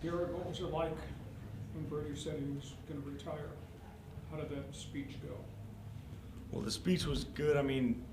Garret, what was it like when Brady said he was going to retire? How did that speech go? Well, the speech was good. I mean,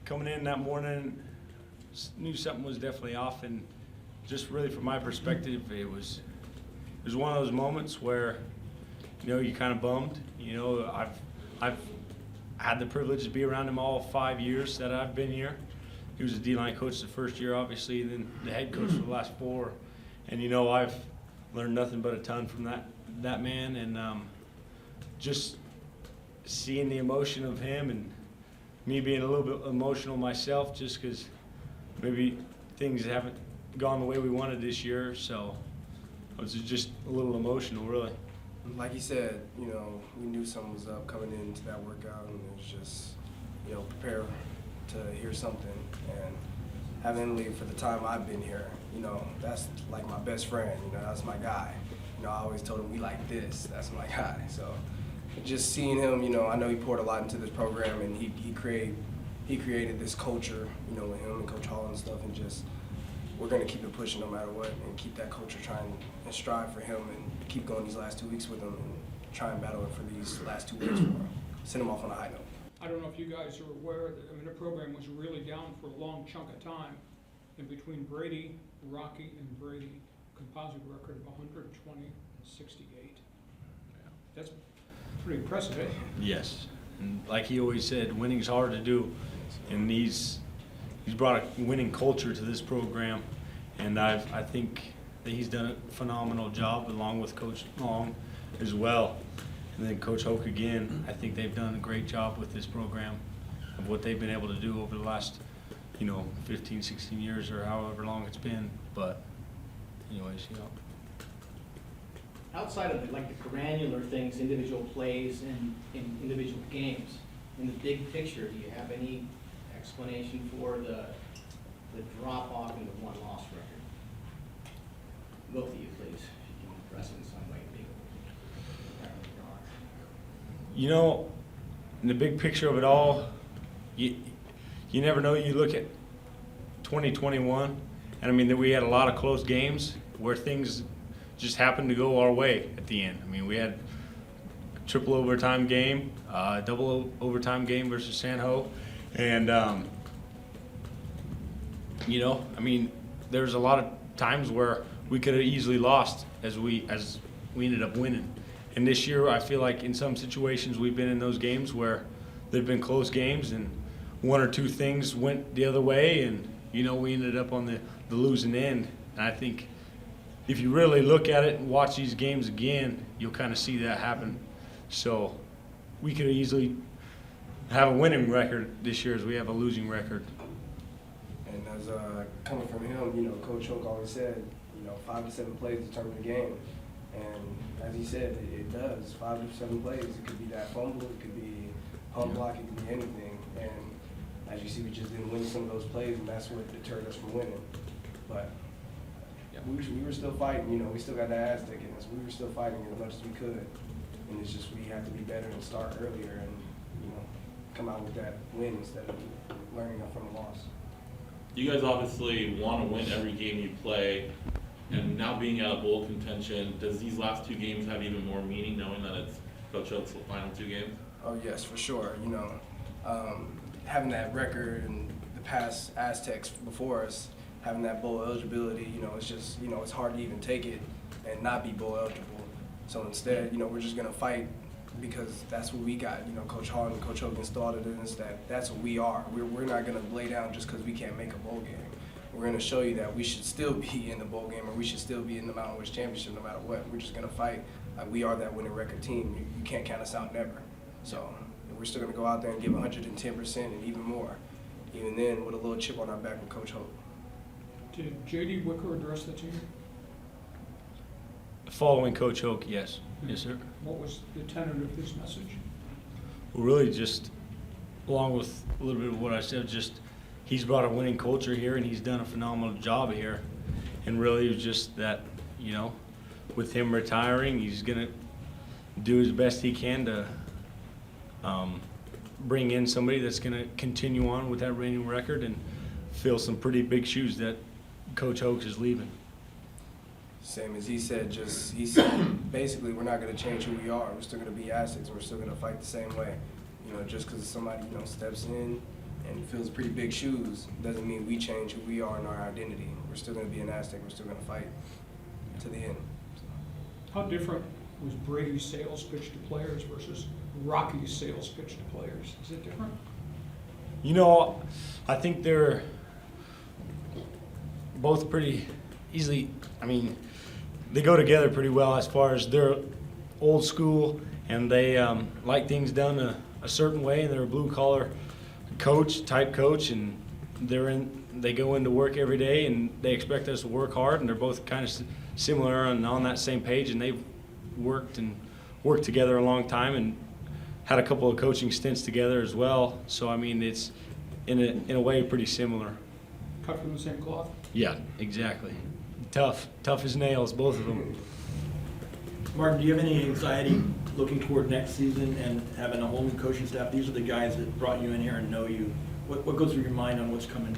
coming in that morning, knew something was definitely off, and just really from my perspective, it was one of those moments where, you know, you kind of bummed. You know, I've had the privilege to be around him all 5 years that I've been here. He was a D-line coach the first year, obviously, and then the head coach for the last 4. And, you know, I've learned nothing but a ton from that man, and just seeing the emotion of him and me being a little bit emotional myself just because maybe things haven't gone the way we wanted this year, so I was just a little emotional, really. Like you said, you know, we knew something was up coming into that workout, and it was just, you know, prepare to hear something. And having him leave for the time I've been here, you know, that's like my best friend, you know, that's my guy. You know, I always told him we like this, that's my guy. So just seeing him, you know, I know he poured a lot into this program, and he created this culture, you know, with him and Coach Hall and stuff, and just we're going to keep it pushing no matter what, and keep that culture trying and strive for him, and keep going these last 2 weeks with him, and try and battle it for these last 2 weeks for him. Send him off on a high note. I don't know if you guys are aware that, I mean, the program was really down for a long chunk of time. And between Brady, Rocky, and Brady, composite record of 120 and 68. That's pretty impressive, eh? Yes, and like he always said, winning's hard to do, and he's brought a winning culture to this program, and I think that he's done a phenomenal job along with Coach Long as well, and then Coach Hoke again. I think they've done a great job with this program of what they've been able to do over the last, you know, 15, 16 years or however long it's been. But anyways, you know. Outside of like the granular things, individual plays and individual games, in the big picture, do you have any explanation for the drop off in the one-loss record? Both of you, please, if you can address it in some way. You know, in the big picture of it all, you never know. You look at 2021, and I mean that we had a lot of close games where things just happened to go our way at the end. I mean, we had a triple overtime game, double overtime game versus San Ho, and you know, I mean, there's a lot of times where we could have easily lost as we ended up winning. And this year, I feel like in some situations we've been in those games where they've been close games and one or two things went the other way, and you know, we ended up on the losing end. And I think if you really look at it and watch these games again, you'll kind of see that happen. So we could easily have a winning record this year as we have a losing record. And as coming from him, you know, Coach Hoke always said, you know, 5 to 7 plays determine the game. And as he said, it does. 5 to 7 plays. It could be that fumble, it could be punt block, it could be anything. And as you see, we just didn't win some of those plays, and that's what deterred us from winning. But we were still fighting. You know, we still got that ass kicking us. We were still fighting as much as we could. And it's just we have to be better and start earlier, and you know, come out with that win instead of learning from a loss. You guys obviously want to win every game you play, and now being out of bowl contention, does these last 2 games have even more meaning, knowing that it's Coach Hoke's final 2 games? Oh yes, for sure. You know, having that record and the past Aztecs before us, having that bowl eligibility, you know, it's just, you know, it's hard to even take it and not be bowl eligible. So instead, you know, we're just gonna fight because that's what we got. You know, Coach Hall and Coach Hoke installed it in us that that's what we are. We're not gonna lay down just because we can't make a bowl game. We're going to show you that we should still be in the bowl game, or we should still be in the Mountain West Championship no matter what. We're just going to fight. We are that winning record team. You can't count us out never. So we're still going to go out there and give 110% and even more, even then with a little chip on our back with Coach Hoke. Did J.D. Wicker address the team? Following Coach Hoke, yes. Yes, sir. What was the tenor of his message? Well, really just, along with a little bit of what I said, just he's brought a winning culture here, and he's done a phenomenal job here. And really it was just that, you know, with him retiring, he's going to do his best he can to bring in somebody that's going to continue on with that winning record and fill some pretty big shoes that Coach Hoke is leaving. Same as he said, he said, basically, we're not gonna change who we are. We're still gonna be Aztecs, we're still gonna fight the same way. You know, just because somebody, you know, steps in and fills pretty big shoes, doesn't mean we change who we are and our identity. We're still gonna be an Aztec, we're still gonna fight to the end. How different was Brady's sales pitch to players versus Rocky's sales pitch to players? Is it different? You know, I think they're both pretty easily, I mean, they go together pretty well as far as they're old school and they like things done a certain way, and they're a blue collar type coach, and they go into work every day and they expect us to work hard, and they're both kind of similar and on that same page, and they've worked together a long time and had a couple of coaching stints together as well. So I mean, it's in a way pretty similar. Cut from the same cloth? Yeah, exactly. Tough as nails, both of them. Martin, do you have any anxiety looking toward next season and having a whole new coaching staff? These are the guys that brought you in here and know you. What goes through your mind on what's coming?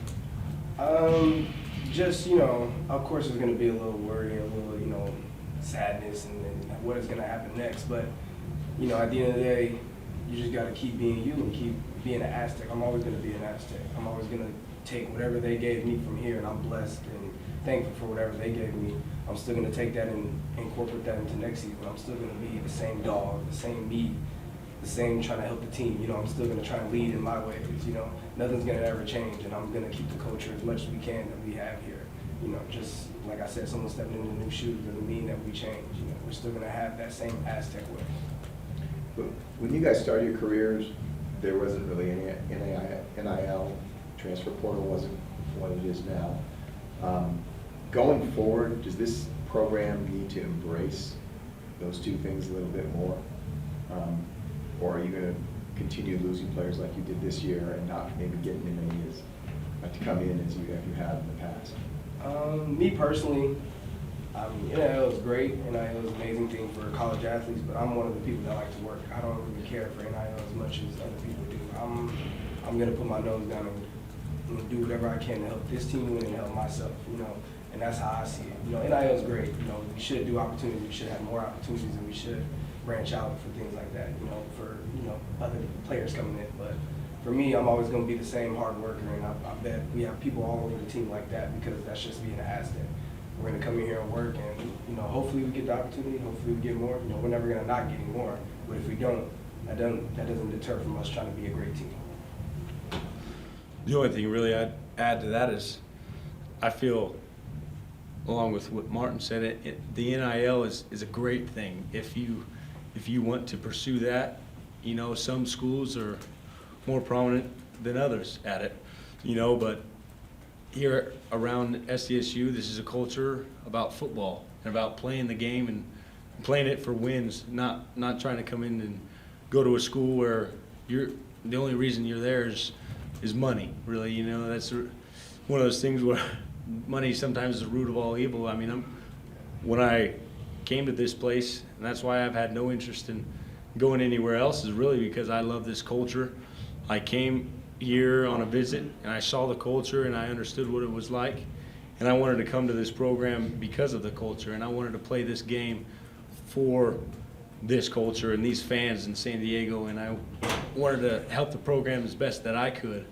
Just, you know, of course there's gonna be a little worry, a little, you know, sadness and what is gonna happen next. But, you know, at the end of the day, you just gotta keep being you and keep being an Aztec. I'm always gonna be an Aztec. I'm always gonna take whatever they gave me from here, and I'm blessed and thankful for whatever they gave me. I'm still gonna take that and incorporate that into next season. I'm still gonna be the same dog, the same me, the same trying to help the team. You know, I'm still gonna try and lead in my ways. You know, nothing's gonna ever change, and I'm gonna keep the culture as much as we can that we have here. You know, just like I said, someone stepping into new shoes doesn't mean that we change. You know, we're still gonna have that same Aztec way. But when you guys started your careers, there wasn't really any NIL, transfer portal wasn't what it is now. Going forward, does this program need to embrace those two things a little bit more? Or are you going to continue losing players like you did this year and not maybe getting as many to come in as you have in the past? Me personally, NIL is great. NIL is an amazing thing for college athletes, but I'm one of the people that like to work. I don't really care for NIL as much as other people do. I'm gonna put my nose down and do whatever I can to help this team win and help myself, you know, and that's how I see it. You know, NIL is great. You know, we should do opportunities, we should have more opportunities, and we should branch out for things like that, you know, for, you know, other players coming in. But for me, I'm always gonna be the same hard worker, and I bet we have people all over the team like that, because that's just being an Aztec. We're gonna come in here and work, and, you know, hopefully we get the opportunity, hopefully we get more. You know, we're never gonna not get any more, but if we don't, that doesn't deter from us trying to be a great team. The only thing really I'd add to that is I feel, along with what Martin said, the NIL is a great thing. If you want to pursue that, you know, some schools are more prominent than others at it, you know, but here around Sdsu, this is a culture about football and about playing the game and playing it for wins, not trying to come in and go to a school where the only reason you're there is money, really. You know, that's one of those things where money sometimes is the root of all evil. I mean, when I came to this place, and that's why I've had no interest in going anywhere else, is really because I love this culture. I came here on a visit and I saw the culture and I understood what it was like, and I wanted to come to this program because of the culture, and I wanted to play this game for this culture and these fans in San Diego, and I wanted to help the program as best that I could,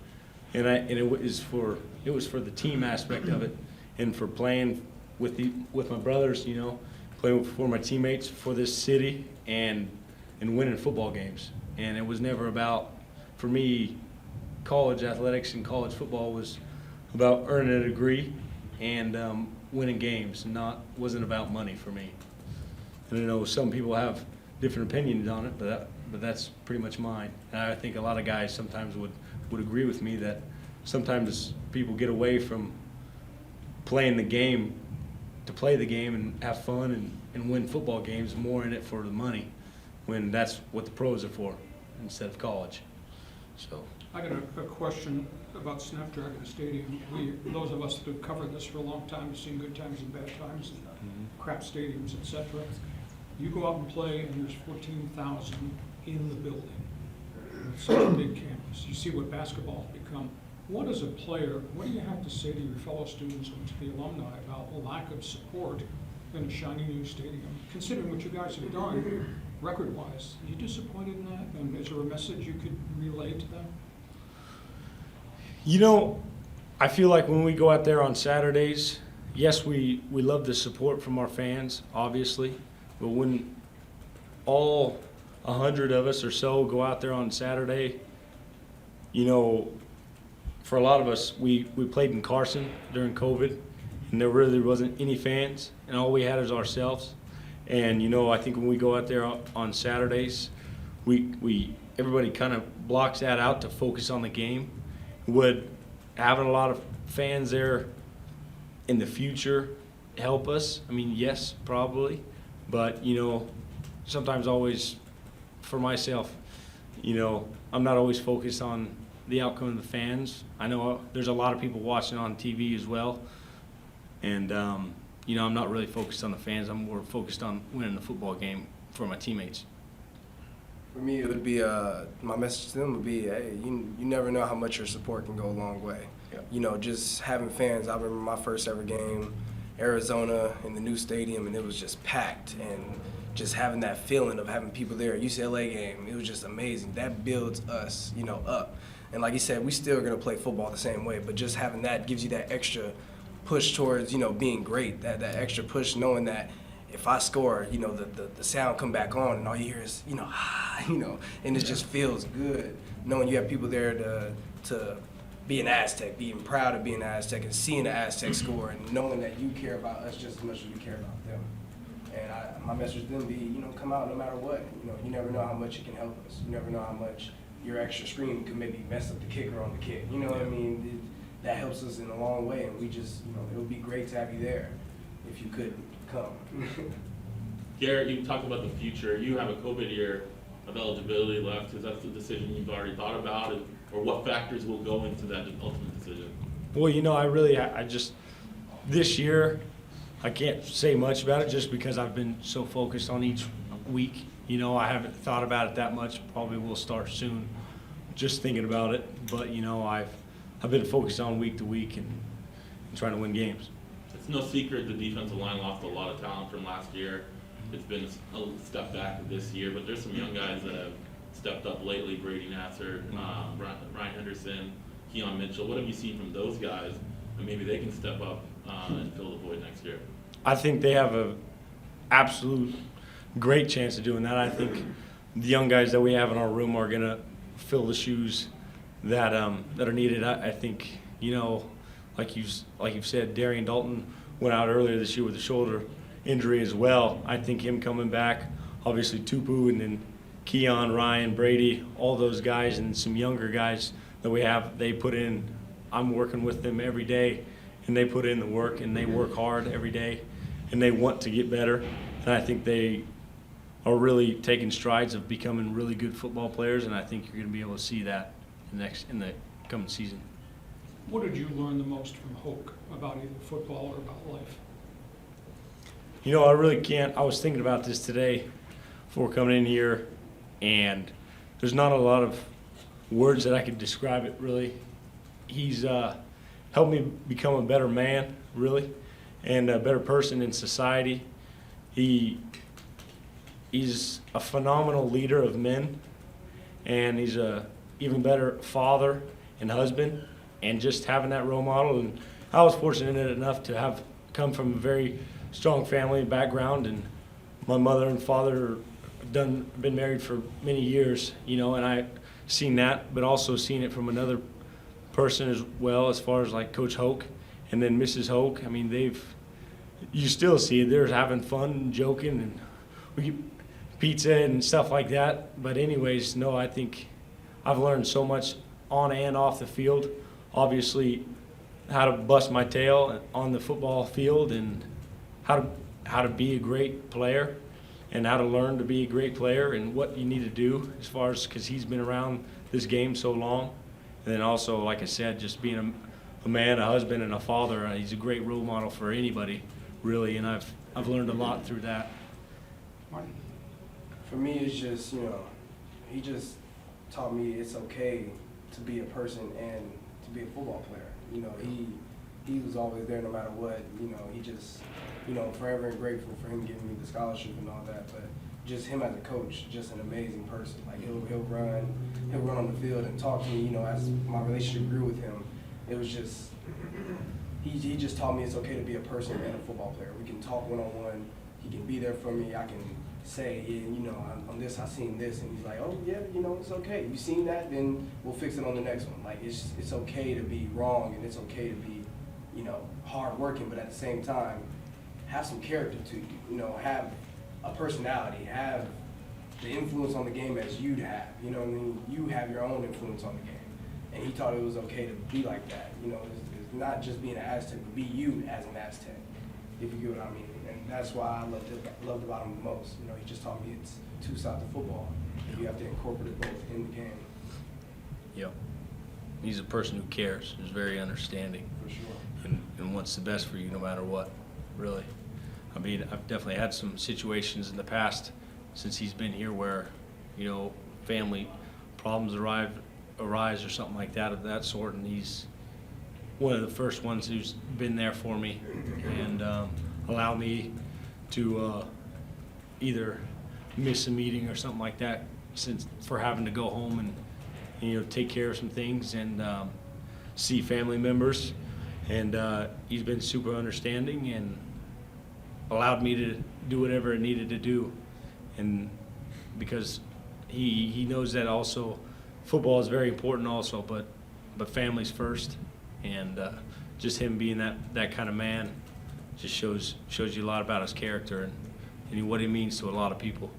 and it was for the team aspect of it, and for playing with my brothers, you know, playing for my teammates, for this city, and winning football games. And it was never about, for me, college athletics and college football was about earning a degree and winning games, wasn't about money for me. And I know some people have different opinions on it, but that's pretty much mine. And I think a lot of guys sometimes would agree with me that sometimes people get away from playing the game to play the game and have fun and win football games, more in it for the money, when that's what the pros are for instead of college. So I got a question about Snapdragon Stadium. Those of us that have covered this for a long time have seen good times and bad times, crap stadiums, etc. You go out and play, and there's 14,000 in the building. It's such a big campus. You see what basketball has become. What, as a player, what do you have to say to your fellow students and to the alumni about a lack of support in a shiny new stadium. Considering what you guys have done, record-wise, are you disappointed in that? And is there a message you could relay to them? You know, I feel like when we go out there on Saturdays, yes, we love the support from our fans, obviously, but when all 100 of us or so go out there on Saturday, you know, for a lot of us, we played in Carson during COVID, and there really wasn't any fans, and all we had is ourselves. And, you know, I think when we go out there on Saturdays, everybody kind of blocks that out to focus on the game. Would having a lot of fans there in the future help us? I mean, yes, probably. But, you know, sometimes always for myself, you know, I'm not always focused on the outcome of the fans. I know there's a lot of people watching on TV as well. And, you know, I'm not really focused on the fans. I'm more focused on winning the football game for my teammates. For me, it would be my message to them would be, hey, you never know how much your support can go a long way. Yeah. You know, just having fans. I remember my first ever game, Arizona, in the new stadium, and it was just packed. And just having that feeling of having people there, UCLA game, it was just amazing. That builds us, you know, up. And like you said, we still are going to play football the same way, but just having that gives you that extra push towards, you know, being great, that extra push knowing that if I score, you know, the sound come back on and all you hear is, you know, you know, and it just feels good knowing you have people there to be an Aztec, being proud of being an Aztec and seeing the Aztec score and knowing that you care about us just as much as we care about them. And my message to them be, you know, come out no matter what. You know, you never know how much it can help us. You never know how much your extra scream can maybe mess up the kicker on the kick. You know what I mean? That helps us in a long way, and we just, you know, it would be great to have you there if you could come. Garrett, you talked about the future. You have a COVID year of eligibility left. Is that the decision you've already thought about, or what factors will go into that ultimate decision? Well, you know, I just, this year, I can't say much about it just because I've been so focused on each week. You know, I haven't thought about it that much. Probably will start soon, just thinking about it. But, you know, I've been focused on week to week and trying to win games. It's no secret the defensive line lost a lot of talent from last year. It's been a step back this year, but there's some young guys that have stepped up lately. Brady Nasser, Ryan Henderson, Keon Mitchell. What have you seen from those guys? And maybe they can step up and fill the void next year. I think they have an absolute great chance of doing that. I think the young guys that we have in our room are going to fill the shoes that are needed. I think, you know, like you've said, Darian Dalton went out earlier this year with a shoulder injury as well. I think him coming back, obviously Tupu and then Keon, Ryan, Brady, all those guys and some younger guys that we have, they put in. I'm working with them every day, and they put in the work, and they work hard every day, and they want to get better. And I think they are really taking strides of becoming really good football players, and I think you're going to be able to see that in the coming season. What did you learn the most from Hoke about either football or about life? You know, I really can't. I was thinking about this today before coming in here, and there's not a lot of words that I could describe it, really. He's helped me become a better man, really, and a better person in society. He's a phenomenal leader of men, and he's a even better father and husband, and just having that role model. And I was fortunate enough to have come from a very strong family background, and my mother and father have been married for many years, you know, and I seen that, but also seen it from another person as well, as far as like Coach Hoke and then Mrs. Hoke. I mean, you still see it. They're having fun and joking, and we get pizza and stuff like that. But anyways, no, I think I've learned so much on and off the field. Obviously, how to bust my tail on the football field, and how to be a great player, and how to learn to be a great player, and what you need to do as far as, because he's been around this game so long. And then also, like I said, just being a man, a husband, and a father. He's a great role model for anybody, really, and I've learned a lot through that. Martin? For me, it's just, you know, he just taught me it's okay to be a person and to be a football player. You know, he was always there no matter what. You know, he just, you know, forever grateful for him giving me the scholarship and all that. But just him as a coach, just an amazing person. Like he'll run on the field and talk to me. You know, as my relationship grew with him, it was just he just taught me it's okay to be a person and a football player. We can talk one-on-one. He can be there for me. I can say, yeah, you know, on this I seen this, and he's like, oh yeah, you know, it's okay. You seen that, then we'll fix it on the next one. Like it's okay to be wrong, and it's okay to be, you know, hard working, but at the same time, have some character to you. You know, have a personality, have the influence on the game as you'd have. You know what I mean? You have your own influence on the game, and he thought it was okay to be like that. You know, it's not just being an Aztec, but be you as an Aztec, if you get what I mean. And that's why I loved about him the most. You know, he just taught me it's two sides of football. You have to incorporate both in the game. Yep. He's a person who cares, is very understanding, For sure. and wants the best for you no matter what, really. I mean, I've definitely had some situations in the past since he's been here where, you know, family problems arise or something like that of that sort, and he's one of the first ones who's been there for me and allow me to either miss a meeting or something like that for having to go home and, you know, take care of some things and see family members. And he's been super understanding and allowed me to do whatever I needed to do. And because he knows that also football is very important also, but family's first. And just him being that kind of man just shows you a lot about his character and what he means to a lot of people.